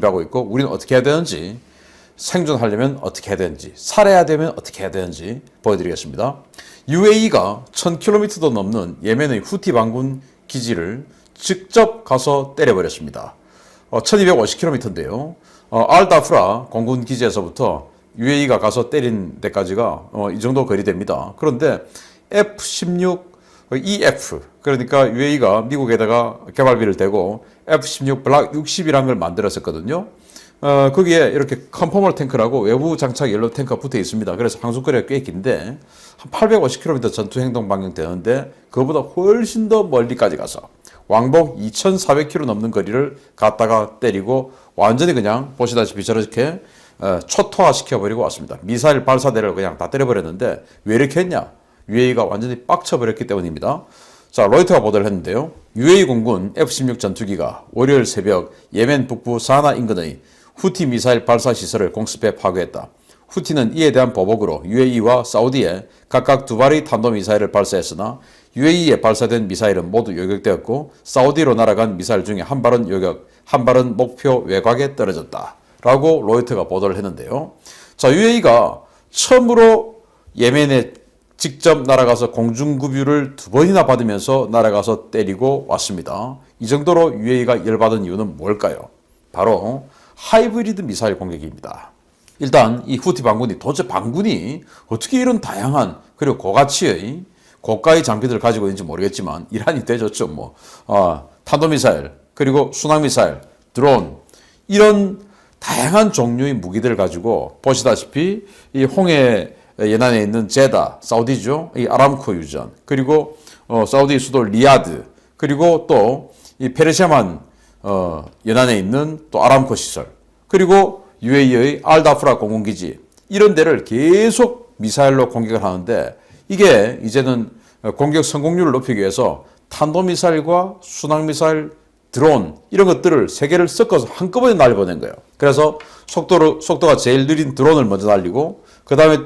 하고 있고 우리는 어떻게 해야 되는지, 생존하려면 어떻게 해야 되는지, 살아야 되면 어떻게 해야 되는지 보여드리겠습니다. UAE가 1000km도 넘는 예멘의 후티 반군 기지를 직접 가서 때려버렸습니다. 1250km인데요. 알다프라 공군 기지에서부터 UAE가 가서 때린 데까지가 이 정도 거리 됩니다. 그런데 F-16EF, 그러니까 UAE가 미국에다가 개발비를 대고 F-16 블락 60이라는 걸 만들었었거든요. 거기에 이렇게 컨포멀 탱크라고 외부 장착 연료 탱크가 붙어 있습니다. 그래서 항속거리가 꽤 긴데 한 850km 전투 행동 반경 되는데 그거보다 훨씬 더 멀리까지 가서 왕복 2,400km 넘는 거리를 갔다가 때리고 완전히 그냥 보시다시피 저렇게 초토화 시켜버리고 왔습니다. 미사일 발사대를 그냥 다 때려버렸는데 왜 이렇게 했냐? UAE가 완전히 빡쳐버렸기 때문입니다. 자, 로이터가 보도를 했는데요. UAE 공군 F-16 전투기가 월요일 새벽 예멘 북부 사나 인근의 후티 미사일 발사 시설을 공습해 파괴했다. 후티는 이에 대한 보복으로 UAE와 사우디에 각각 2발의 탄도미사일을 발사했으나 UAE에 발사된 미사일은 모두 요격되었고 사우디로 날아간 미사일 중에 한 발은 요격, 한 발은 목표 외곽에 떨어졌다. 라고 로이터가 보도를 했는데요. 자, UAE가 처음으로 예멘에 직접 날아가서 공중급유를 2번이나 받으면서 날아가서 때리고 왔습니다. 이 정도로 UAE가 열받은 이유는 뭘까요? 바로 하이브리드 미사일 공격입니다. 일단 이 후티 반군이 도대체 반군이 어떻게 이런 다양한 그리고 고가치의 고가의 장비들을 가지고 있는지 모르겠지만 이란이 되졌죠. 탄도미사일 그리고 순항미사일, 드론 이런 다양한 종류의 무기들을 가지고 보시다시피 이 홍해 연안에 있는 제다, 사우디죠. 이 아람코 유전, 그리고 사우디 수도 리야드, 그리고 또 이 페르시아만 연안에 있는 또 아람코 시설, 그리고 UAE의 알다프라 공군기지 이런 데를 계속 미사일로 공격을 하는데 이게 이제는 공격 성공률을 높이기 위해서 탄도미사일과 순항미사일, 드론 이런 것들을 세 개를 섞어서 한꺼번에 날려보낸 거예요. 그래서 속도가 제일 느린 드론을 먼저 날리고 그 다음에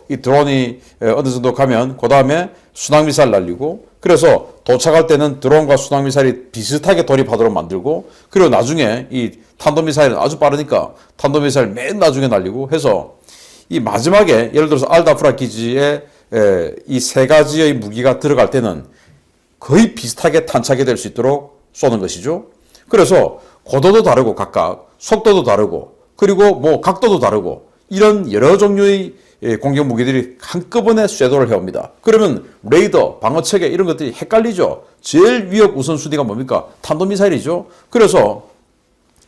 이 드론이 어느 정도 가면 그 다음에 순항미사일 날리고 그래서 도착할 때는 드론과 순항미사일이 비슷하게 돌입하도록 만들고 그리고 나중에 이 탄도미사일은 아주 빠르니까 탄도미사일 맨 나중에 날리고 해서 이 마지막에 예를 들어서 알다프라 기지에 이 세 가지의 무기가 들어갈 때는 거의 비슷하게 탄착이 될 수 있도록 쏘는 것이죠. 그래서 고도도 다르고 각각 속도도 다르고 그리고 뭐 각도도 다르고 이런 여러 종류의 공격 무기들이 한꺼번에 쇄도를 해옵니다. 그러면 레이더, 방어체계 이런 것들이 헷갈리죠. 제일 위협 우선순위가 뭡니까? 탄도미사일이죠. 그래서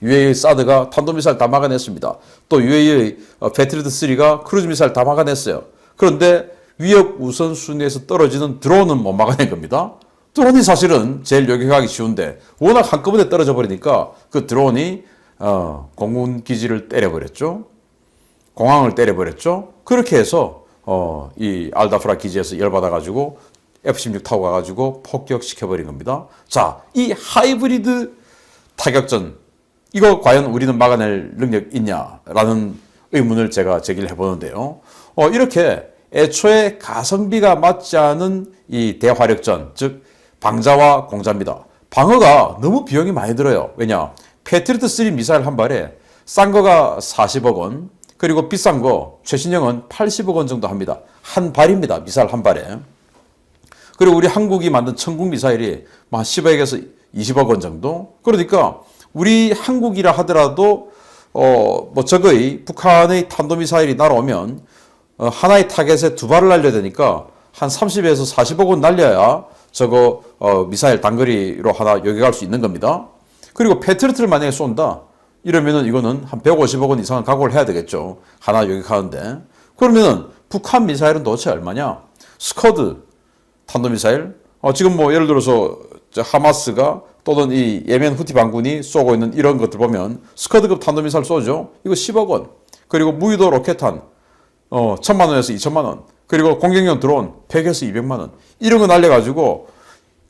UAE 사드가 탄도미사일 다 막아냈습니다. 또 UAE 패트리어트 3가 크루즈 미사일 다 막아냈어요. 그런데 위협 우선순위에서 떨어지는 드론은 못 막아낸 겁니다. 드론이 사실은 제일 요격하기 쉬운데 워낙 한꺼번에 떨어져 버리니까 그 드론이 공군 기지를 때려버렸죠. 공항을 때려버렸죠. 그렇게 해서 이 알다프라 기지에서 열받아가지고 F-16 타고 가가지고 폭격시켜버린 겁니다. 자, 이 하이브리드 타격전 이거 과연 우리는 막아낼 능력 있냐라는 의문을 제가 제기를 해보는데요. 이렇게 애초에 가성비가 맞지 않은 이 대화력전, 즉 방자와 공자입니다. 방어가 너무 비용이 많이 들어요. 왜냐? 패트리어트 3 미사일 한 발에 싼 거가 40억 원, 그리고 비싼 거 최신형은 80억 원 정도 합니다. 한 발입니다. 미사일 한 발에. 그리고 우리 한국이 만든 천국 미사일이 한 10억에서 20억 원 정도. 그러니까 우리 한국이라 하더라도 적의 북한의 탄도미사일이 날아오면 하나의 타겟에 2발을 날려야 되니까 한 30에서 40억 원 날려야 저거 미사일 단거리로 하나 요격할 수 있는 겁니다. 그리고 패트리어트를 만약에 쏜다 이러면은 이거는 한 150억 원 이상은 각오를 해야 되겠죠. 하나 요격하는데. 그러면은 북한 미사일은 도대체 얼마냐? 스커드 탄도미사일 지금 뭐 예를 들어서 하마스가 또는 이 예멘 후티 반군이 쏘고 있는 이런 것들 보면 스커드급 탄도미사일 쏘죠. 이거 10억 원. 그리고 무유도 로켓탄 1,000만 원에서 2,000만 원. 그리고 공격용 드론 100에서 200만 원. 이런 거 날려가지고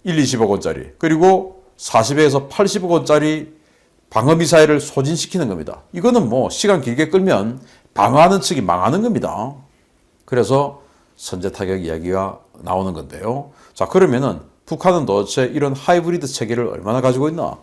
20억 원짜리. 그리고 40에서 80억 원짜리 방어미사일을 소진시키는 겁니다. 이거는 뭐 시간 길게 끌면 방어하는 측이 망하는 겁니다. 그래서 선제타격 이야기가 나오는 건데요. 자, 그러면은 북한은 도대체 이런 하이브리드 체계를 얼마나 가지고 있나?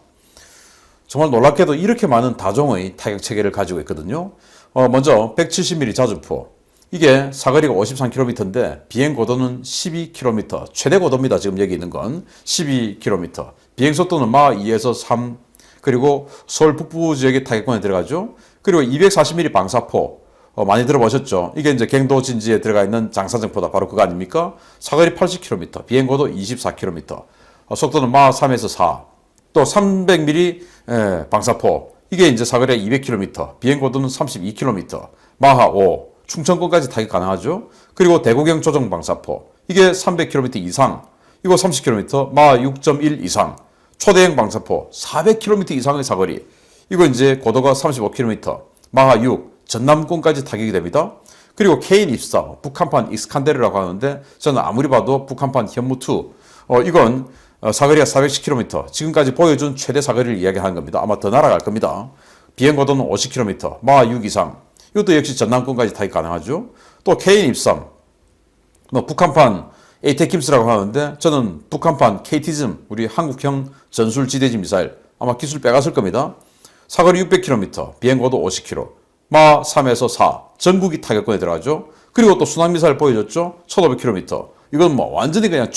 정말 놀랍게도 이렇게 많은 다종의 타격 체계를 가지고 있거든요. 먼저 170mm 자주포. 이게 사거리가 53km인데 비행 고도는 12km. 최대 고도입니다. 지금 여기 있는 건 12km. 비행 속도는 마 2에서 3. 그리고 서울 북부 지역의 타격권에 들어가죠. 그리고 240mm 방사포. 많이 들어보셨죠? 이게 이제 갱도 진지에 들어가 있는 장사정포다. 바로 그거 아닙니까? 사거리 80km. 비행 고도 24km. 속도는 마 3에서 4. 또 300mm 방사포. 이게 이제 사거리가 200km. 비행 고도는 32km. 마하 5. 충청권까지 타격 가능하죠. 그리고 대구경 조정 방사포. 이게 300km 이상. 이거 30km. 마하 6.1 이상. 초대형 방사포. 400km 이상의 사거리. 이거 이제 고도가 35km. 마하 6. 전남권까지 타격이 됩니다. 그리고 K-24. 북한판 익스칸데르라고 하는데 저는 아무리 봐도 북한판 현무2. 이건 사거리가 410km. 지금까지 보여준 최대 사거리를 이야기하는 겁니다. 아마 더 날아갈 겁니다. 비행 고도는 50km. 마하 6 이상. 이것도 역시 전남권까지 타격 가능하죠. 또 KN-23. 북한판 에이테킴스라고 하는데 저는 북한판 KT즘, 우리 한국형 전술지대지 미사일 아마 기술 빼갔을 겁니다. 사거리 600km. 비행 고도 50km. 마 3에서 4. 전국이 타격권에 들어가죠. 그리고 또 순항미사일 보여줬죠. 1500km. 이건 뭐 완전히 그냥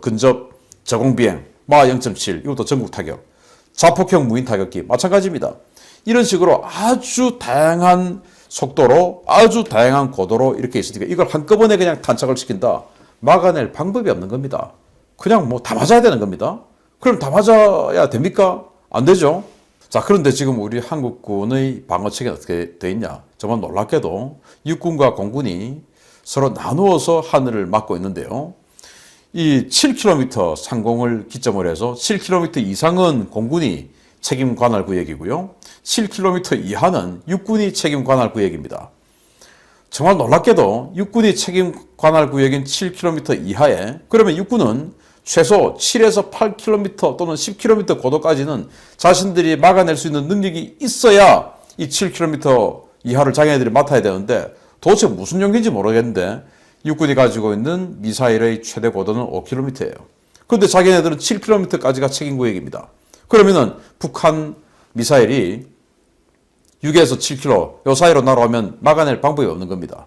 근접 저공비행. 마 0.7. 이것도 전국 타격. 자폭형 무인 타격기. 마찬가지입니다. 이런 식으로 아주 다양한 속도로 아주 다양한 고도로 이렇게 있으니까 이걸 한꺼번에 그냥 탄착을 시킨다. 막아낼 방법이 없는 겁니다. 그냥 뭐 다 맞아야 되는 겁니다. 그럼 다 맞아야 됩니까? 안 되죠. 자, 그런데 지금 우리 한국군의 방어 체계는 어떻게 되어 있냐? 정말 놀랍게도 육군과 공군이 서로 나누어서 하늘을 막고 있는데요. 이 7km 상공을 기점으로 해서 7km 이상은 공군이 책임 관할 구역이고요. 7km 이하는 육군이 책임 관할 구역입니다. 정말 놀랍게도 육군이 책임 관할 구역인 7km 이하에 그러면 육군은 최소 7에서 8km 또는 10km 고도까지는 자신들이 막아낼 수 있는 능력이 있어야 이 7km 이하를 자기네들이 맡아야 되는데 도대체 무슨 용기인지 모르겠는데 육군이 가지고 있는 미사일의 최대 고도는 5km예요. 그런데 자기네들은 7km까지가 책임 구역입니다. 그러면은 북한 미사일이 6에서 7km 요 사이로 날아오면 막아낼 방법이 없는 겁니다.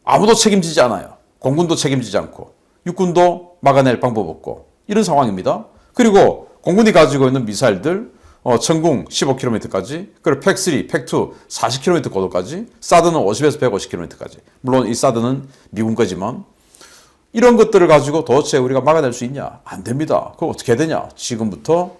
아무도 책임지지 않아요. 공군도 책임지지 않고 육군도 막아낼 방법 없고 이런 상황입니다. 그리고 공군이 가지고 있는 미사일들 천궁 15km까지 그리고 팩3, 팩2 40km 고도까지 사드는 50에서 150km까지 물론 이 사드는 미군 거지만 이런 것들을 가지고 도대체 우리가 막아낼 수 있냐? 안 됩니다. 그럼 어떻게 해야 되냐? 지금부터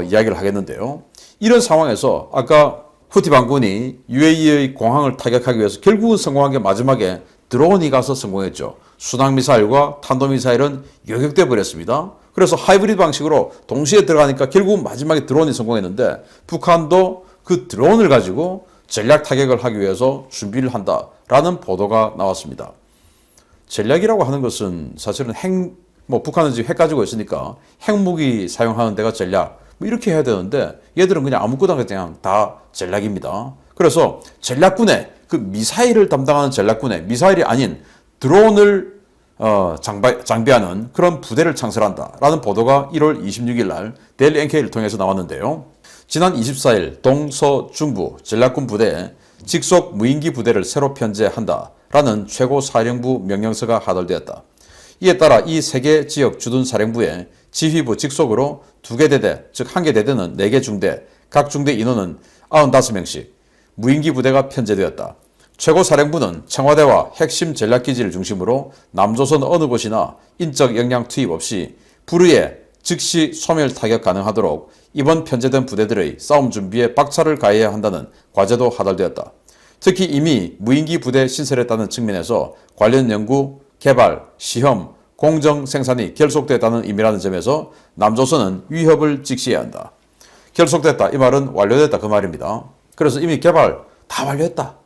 이야기를 하겠는데요. 이런 상황에서 아까 후티 반군이 UAE의 공항을 타격하기 위해서 결국은 성공한 게 마지막에 드론이 가서 성공했죠. 순항미사일과 탄도미사일은 요격돼 버렸습니다. 그래서 하이브리드 방식으로 동시에 들어가니까 결국은 마지막에 드론이 성공했는데 북한도 그 드론을 가지고 전략 타격을 하기 위해서 준비를 한다라는 보도가 나왔습니다. 전략이라고 하는 것은 사실은 북한은 지금 핵 가지고 있으니까 핵무기 사용하는 데가 전략 이렇게 해야 되는데 얘들은 그냥 아무거나 그냥 다 전략입니다. 그래서 전략군에 그 미사일을 담당하는 전략군에 미사일이 아닌 드론을 장비하는 그런 부대를 창설한다라는 보도가 1월 26일 날 데일리 NK를 통해서 나왔는데요. 지난 24일 동서중부 전략군 부대에 직속 무인기 부대를 새로 편제한다라는 최고사령부 명령서가 하달되었다. 이에 따라 이 세 개 지역 주둔 사령부에 지휘부 직속으로 2개 대대, 즉 1개 대대는 4개 중대, 각 중대 인원은 95명씩 무인기 부대가 편제되었다. 최고사령부는 청와대와 핵심 전략기지를 중심으로 남조선 어느 곳이나 인적 역량 투입 없이 불의에 즉시 소멸 타격 가능하도록 이번 편제된 부대들의 싸움 준비에 박차를 가해야 한다는 과제도 하달되었다. 특히 이미 무인기 부대 신설했다는 측면에서 관련 연구, 개발, 시험, 공정 생산이 결속됐다는 의미라는 점에서 남조선은 위협을 직시해야 한다. 결속됐다. 이 말은 완료됐다. 그 말입니다. 그래서 이미 개발 다 완료했다.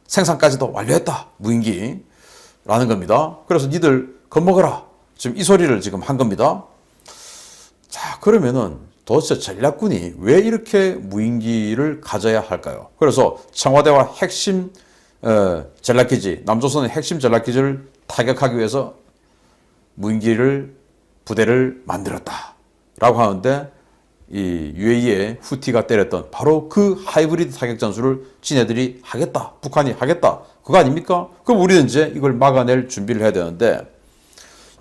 생산까지도 완료했다. 무인기라는 겁니다. 그래서 니들 겁먹어라. 지금 이 소리를 지금 한 겁니다. 자, 그러면은 도대체 전략군이 왜 이렇게 무인기를 가져야 할까요? 그래서 청와대와 핵심 전략기지, 남조선의 핵심 전략기지를 타격하기 위해서 무인기를 부대를 만들었다라고 하는데 이 UAE에 후티가 때렸던 바로 그 하이브리드 타격 전술을 지네들이 하겠다, 북한이 하겠다, 그거 아닙니까? 그럼 우리는 이제 이걸 막아낼 준비를 해야 되는데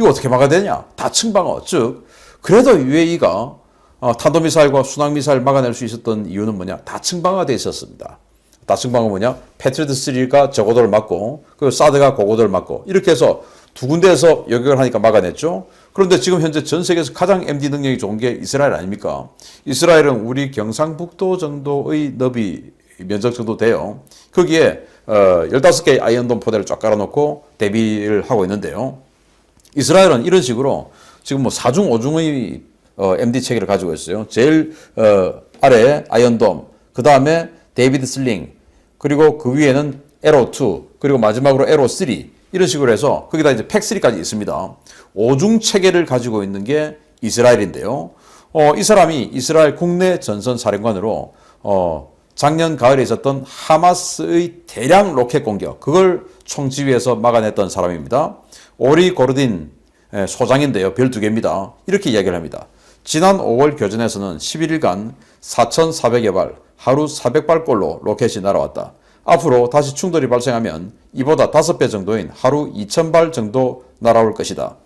이거 어떻게 막아야 되냐? 다층 방어, 즉 그래도 UAE가 탄도미사일과 순항미사일 막아낼 수 있었던 이유는 뭐냐? 다층 방어가 돼 있었습니다. 다층 방어 뭐냐? 패트리어트 3가 저고도를 맞고 그리고 사드가 고고도를 맞고 이렇게 해서 두 군데에서 요격을 하니까 막아냈죠. 그런데 지금 현재 전 세계에서 가장 MD 능력이 좋은 게 이스라엘 아닙니까? 이스라엘은 우리 경상북도 정도의 너비 면적 정도 돼요. 거기에 15개의 아이언돔 포대를 쫙 깔아놓고 대비를 하고 있는데요. 이스라엘은 이런 식으로 지금 뭐 4중, 5중의 MD 체계를 가지고 있어요. 제일 아래에 아이언돔, 그 다음에 데이비드 슬링, 그리고 그 위에는 에로2, 그리고 마지막으로 에로3 이런 식으로 해서 거기다 이제 팩3까지 있습니다. 5중 체계를 가지고 있는 게 이스라엘인데요. 이 사람이 이스라엘 국내 전선 사령관으로 작년 가을에 있었던 하마스의 대량 로켓 공격, 그걸 총지휘해서 막아냈던 사람입니다. 오리 고르딘 소장인데요. 별 2개입니다. 이렇게 이야기를 합니다. 지난 5월 교전에서는 11일간 4,400여 발, 하루 400발꼴로 로켓이 날아왔다. 앞으로 다시 충돌이 발생하면 이보다 5배 정도인 하루 2,000발 정도 날아올 것이다.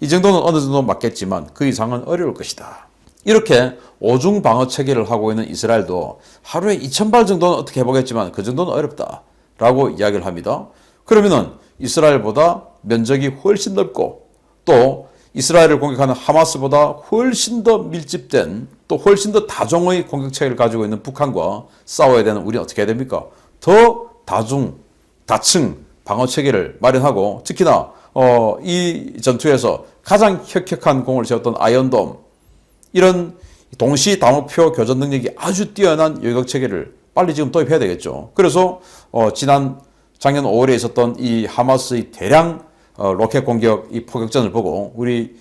이 정도는 어느 정도 맞겠지만 그 이상은 어려울 것이다. 이렇게 5중 방어 체계를 하고 있는 이스라엘도 하루에 2,000발 정도는 어떻게 해보겠지만 그 정도는 어렵다 라고 이야기를 합니다. 그러면은 이스라엘보다 면적이 훨씬 넓고 또 이스라엘을 공격하는 하마스보다 훨씬 더 밀집된 또 훨씬 더 다종의 공격 체계를 가지고 있는 북한과 싸워야 되는 우리는 어떻게 해야 됩니까? 더 다층 방어 체계를 마련하고 특히나 이 전투에서 가장 혁혁한 공을 세웠던 아이언돔 이런 동시 다목표 교전 능력이 아주 뛰어난 요격 체계를 빨리 지금 도입해야 되겠죠. 그래서 작년 5월에 있었던 이 하마스의 대량 로켓 공격 이 포격전을 보고 우리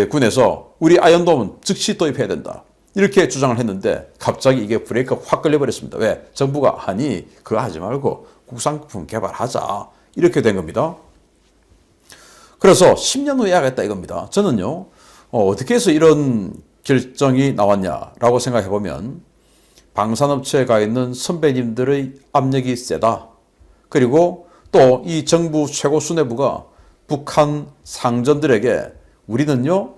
군에서 우리 아이언돔은 즉시 도입해야 된다. 이렇게 주장을 했는데 갑자기 이게 브레이크가 확 걸려버렸습니다. 왜? 정부가 아니 그거 하지 말고 국산품 개발하자. 이렇게 된 겁니다. 그래서 10년 후에 하겠다 이겁니다. 저는요. 어떻게 해서 이런 결정이 나왔냐라고 생각해 보면 방산업체에 가 있는 선배님들의 압력이 세다. 그리고 또 이 정부 최고 수뇌부가 북한 상전들에게 우리는요.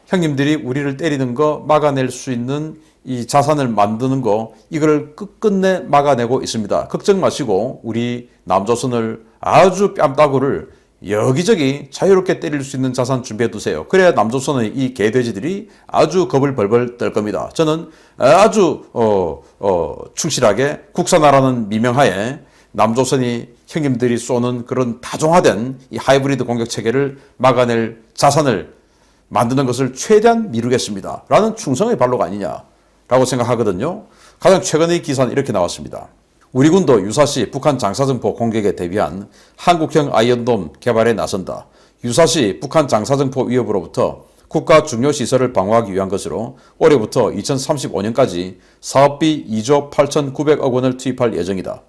형님들이 우리를 때리는 거 막아낼 수 있는 이 자산을 만드는 거 이걸 끝끝내 막아내고 있습니다. 걱정 마시고 우리 남조선을 아주 뺨따구를 여기저기 자유롭게 때릴 수 있는 자산 준비해 두세요. 그래야 남조선의 이 개돼지들이 아주 겁을 벌벌 떨 겁니다. 저는 아주 충실하게 국산화라는 미명하에 남조선이 형님들이 쏘는 그런 다종화된 이 하이브리드 공격 체계를 막아낼 자산을 만드는 것을 최대한 미루겠습니다. 라는 충성의 발로가 아니냐라고 생각하거든요. 가장 최근의 기사는 이렇게 나왔습니다. 우리 군도 유사시 북한 장사정포 공격에 대비한 한국형 아이언돔 개발에 나선다. 유사시 북한 장사정포 위협으로부터 국가 중요 시설을 방어하기 위한 것으로 올해부터 2035년까지 사업비 2조 8,900억 원을 투입할 예정이다.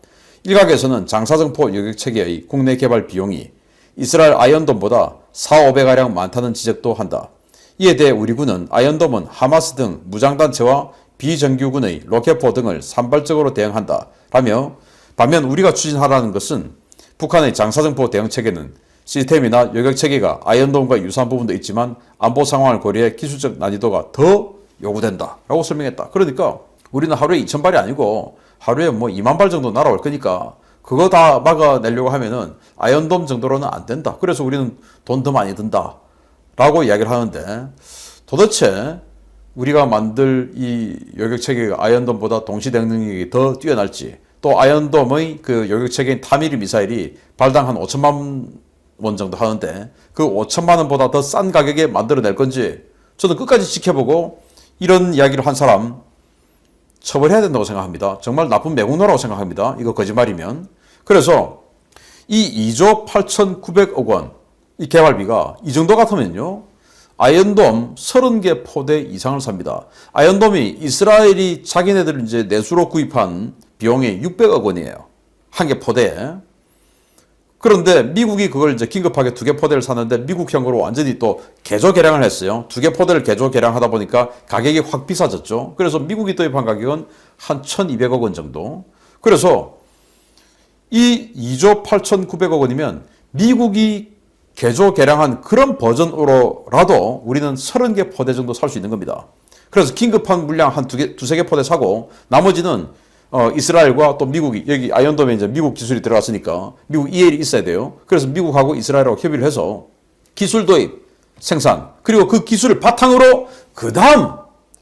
일각에서는 장사정포 요격체계의 국내 개발 비용이 이스라엘 아이언돔보다 4,500가량 많다는 지적도 한다. 이에 대해 우리 군은 아이언돔은 하마스 등 무장단체와 비정규군의 로켓포 등을 산발적으로 대응한다. 라며 반면 우리가 추진하라는 것은 북한의 장사정포 대응체계는 시스템이나 요격체계가 아이언돔과 유사한 부분도 있지만 안보 상황을 고려해 기술적 난이도가 더 요구된다. 라고 설명했다. 그러니까 우리는 하루에 2,000발이 아니고 하루에 뭐 2만 발 정도 날아올 거니까 그거 다 막아내려고 하면은 아이언돔 정도로는 안 된다. 그래서 우리는 돈 더 많이 든다. 라고 이야기를 하는데 도대체 우리가 만들 이 요격체계가 아이언돔보다 동시대응 능력이 더 뛰어날지 또 아이언돔의 그 요격체계인 타미르 미사일이 발당 한 5천만 원 정도 하는데 그 5천만 원보다 더 싼 가격에 만들어낼 건지 저는 끝까지 지켜보고 이런 이야기를 한 사람 처벌해야 된다고 생각합니다. 정말 나쁜 매국노라고 생각합니다. 이거 거짓말이면. 그래서 이 2조 8,900억 원 이 개발비가 이 정도 같으면요. 아이언돔 30개 포대 이상을 삽니다. 아이언돔이 이스라엘이 자기네들 이제 내수로 구입한 비용이 600억 원이에요. 한 개 포대에. 그런데 미국이 그걸 이제 긴급하게 2개 포대를 샀는데 미국형으로 완전히 또 개조 개량을 했어요. 2개 포대를 개조 개량하다 보니까 가격이 확 비싸졌죠. 그래서 미국이 도입한 가격은 한 1,200억 원 정도. 그래서 이 2조 8,900억 원이면 미국이 개조 개량한 그런 버전으로라도 우리는 30개 포대 정도 살 수 있는 겁니다. 그래서 긴급한 물량 한 2-3개 포대 사고 나머지는 이스라엘과 또 미국이 여기 아이언돔에 이제 미국 기술이 들어갔으니까 미국 EL이 있어야 돼요. 그래서 미국하고 이스라엘하고 협의를 해서 기술 도입, 생산 그리고 그 기술을 바탕으로 그 다음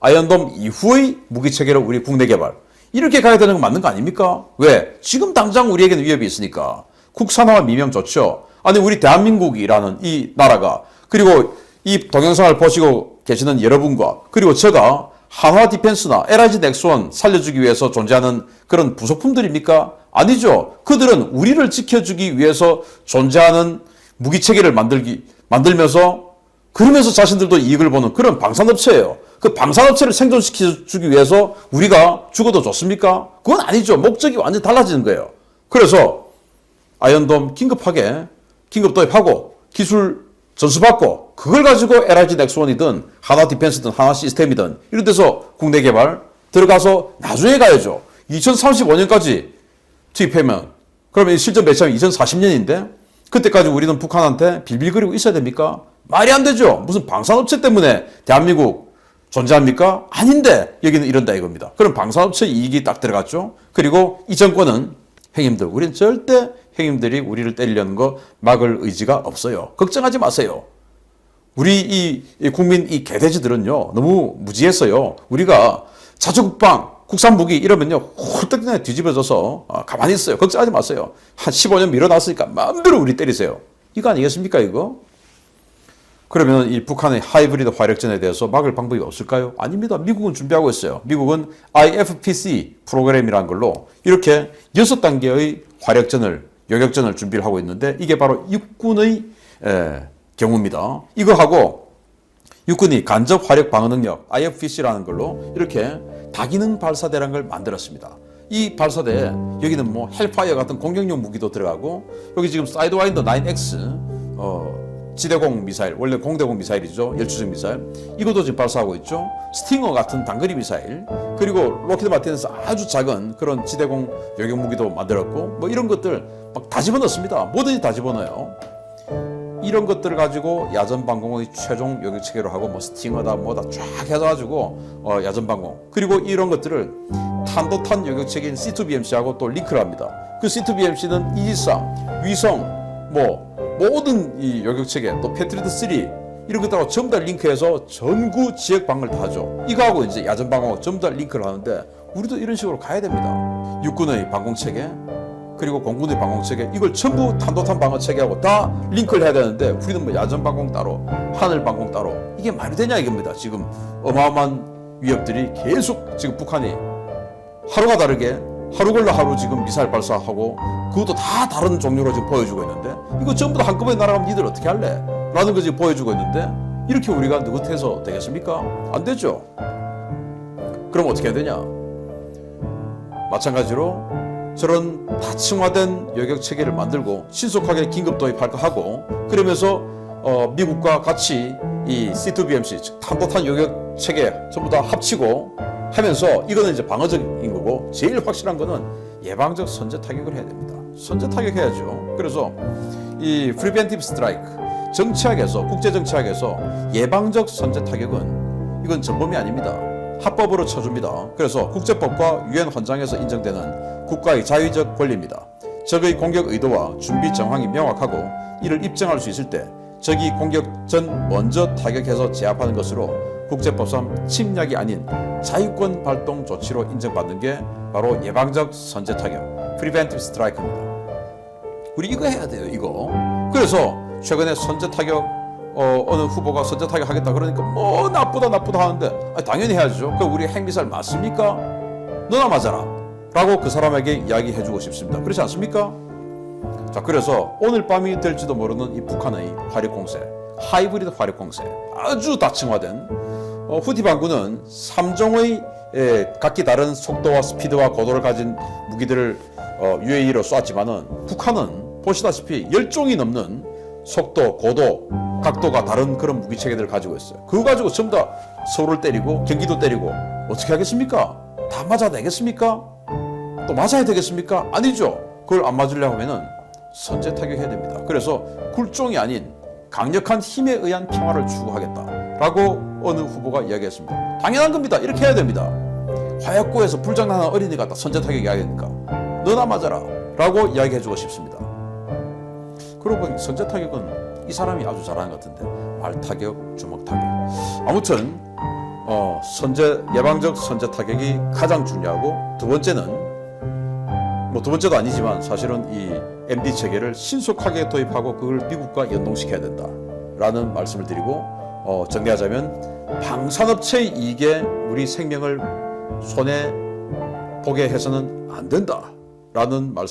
아이언돔 이후의 무기 체계를 우리 국내 개발 이렇게 가야 되는 거 맞는 거 아닙니까? 왜? 지금 당장 우리에게는 위협이 있으니까 국산화와 미명 좋죠. 아니 우리 대한민국이라는 이 나라가 그리고 이 동영상을 보시고 계시는 여러분과 그리고 제가 한화 디펜스나 LIG 넥스원 살려주기 위해서 존재하는 그런 부속품들입니까? 아니죠. 그들은 우리를 지켜주기 위해서 존재하는 무기체계를 만들면서 그러면서 자신들도 이익을 보는 그런 방산업체예요. 그 방산업체를 생존시켜주기 위해서 우리가 죽어도 좋습니까? 그건 아니죠. 목적이 완전히 달라지는 거예요. 그래서 아이언돔 긴급하게 긴급 도입하고 기술 전수받고 그걸 가지고 LIG 넥스원이든 하나 디펜스든 하나 시스템이든 이런 데서 국내 개발 들어가서 나중에 가야죠. 2035년까지 투입하면 그러면 실전 배치하면 2040년인데 그때까지 우리는 북한한테 빌빌거리고 있어야 됩니까? 말이 안 되죠. 무슨 방산업체 때문에 대한민국 존재합니까? 아닌데 여기는 이런다 이겁니다. 그럼 방산업체 이익이 딱 들어갔죠. 그리고 이 정권은 형님들 우리는 절대 형님들이 우리를 때리려는 거 막을 의지가 없어요. 걱정하지 마세요. 우리 이 국민 이 개돼지들은요 너무 무지했어요. 우리가 자주국방 국산 무기 이러면요 홀딱 그냥 뒤집어져서 가만히 있어요. 걱정하지 마세요. 한 15년 밀어놨으니까 마음대로 우리 때리세요. 이거 아니겠습니까 이거? 그러면 이 북한의 하이브리드 화력전에 대해서 막을 방법이 없을까요? 아닙니다. 미국은 준비하고 있어요. 미국은 IFPC 프로그램이라는 걸로 이렇게 6단계의 화력전을 요격전을 준비를 하고 있는데 이게 바로 육군의 경우입니다. 이거 하고 육군이 간접 화력 방어 능력 IFPC라는 걸로 이렇게 다기능 발사대라는 걸 만들었습니다. 이 발사대에 여기는 뭐 헬파이어 같은 공격용 무기도 들어가고 여기 지금 사이드와인더 9X 지대공 미사일, 원래 공대공 미사일이죠. 열추적 미사일. 이것도 지금 발사하고 있죠. 스팅어 같은 단거리 미사일. 그리고 로키드 마틴에서 아주 작은 그런 지대공 요격 무기도 만들었고 뭐 이런 것들 막 다 집어넣습니다. 뭐든지 다 집어넣어요. 이런 것들을 가지고 야전방공의 최종 요격 체계로 하고 뭐 스팅어다 뭐다 쫙 해가지고 야전방공 그리고 이런 것들을 탄도탄 요격 체계인 C2BMC하고 또 링크를 합니다. 그 C2BMC는 이지상, 위성, 뭐 모든 이 요격 체계 또 패트리어트 3 이런 것들하고 전부 다 링크해서 전구 지역 방어를 다 하죠. 이거하고 이제 야전 방어 전부 다 링크를 하는데 우리도 이런 식으로 가야 됩니다. 육군의 방공 체계 그리고 공군의 방공 체계 이걸 전부 탄도탄 방어 체계하고 다 링크를 해야 되는데 우리는 뭐 야전 방공 따로 하늘 방공 따로 이게 말이 되냐 이겁니다. 지금 어마어마한 위협들이 계속 지금 북한이 하루가 다르게 하루 걸러 하루 지금 미사일 발사하고 그것도 다 다른 종류로 지금 보여주고 있는데 이거 전부 다 한꺼번에 날아가면 니들 어떻게 할래? 라는 거 지금 보여주고 있는데 이렇게 우리가 느긋해서 되겠습니까? 안 되죠. 그럼 어떻게 해야 되냐? 마찬가지로 저런 다층화된 요격 체계를 만들고 신속하게 긴급 도입할 거 하고 그러면서 미국과 같이 이 C2BMC 즉 탄도탄 요격 체계 전부 다 합치고 하면서 이거는 이제 방어적인 거고 제일 확실한 거는 예방적 선제 타격을 해야 됩니다. 선제 타격해야죠. 그래서 이 프리벤티브 스트라이크 정치학에서 국제 정치학에서 예방적 선제 타격은 이건 전범이 아닙니다. 합법으로 쳐줍니다. 그래서 국제법과 유엔 헌장에서 인정되는 국가의 자유적 권리입니다. 적의 공격 의도와 준비 정황이 명확하고 이를 입증할 수 있을 때 적이 공격 전 먼저 타격해서 제압하는 것으로 국제법상 침략이 아닌 자유권 발동 조치로 인정받는 게 바로 예방적 선제 타격, 프리벤티브 스트라이크입니다. 우리 이거 해야 돼요, 이거. 그래서 최근에 선제 타격 어느 후보가 선제 타격 하겠다 그러니까 뭐 나쁘다 하는데 당연히 해야죠. 그 우리 핵미사일 맞습니까? 너나 맞아라 라고 그 사람에게 이야기해주고 싶습니다. 그렇지 않습니까? 자, 그래서 오늘 밤이 될지도 모르는 이 북한의 화력 공세, 하이브리드 화력 공세, 아주 다층화된 후티 반군은 3종의 각기 다른 속도와 스피드와 고도를 가진 무기들을 UAE로 쐈지만은 북한은 보시다시피 10종이 넘는 속도, 고도, 각도가 다른 그런 무기 체계들을 가지고 있어요. 그거 가지고 전부 다 서울을 때리고 경기도 때리고 어떻게 하겠습니까? 다 맞아내겠습니까? 또 맞아야 되겠습니까? 아니죠. 그걸 안 맞으려고 하면은 선제 타격해야 됩니다. 그래서 굴종이 아닌 강력한 힘에 의한 평화를 추구하겠다라고 어느 후보가 이야기했습니다. 당연한 겁니다. 이렇게 해야 됩니다. 화약고에서 불장난한 어린이 갖다 선제 타격 이야기하니까 너나 맞아라 라고 이야기해주고 싶습니다. 그러고 보니 선제 타격은 이 사람이 아주 잘하는 것 같은데 말 타격, 주먹 타격. 아무튼 예방적 선제 타격이 가장 중요하고 두 번째는 두 번째도 아니지만 사실은 이 MD 체계를 신속하게 도입하고 그걸 미국과 연동시켜야 된다라는 말씀을 드리고 정리하자면 방산업체의 이익에 우리 생명을 손해 보게 해서는 안 된다라는 말씀.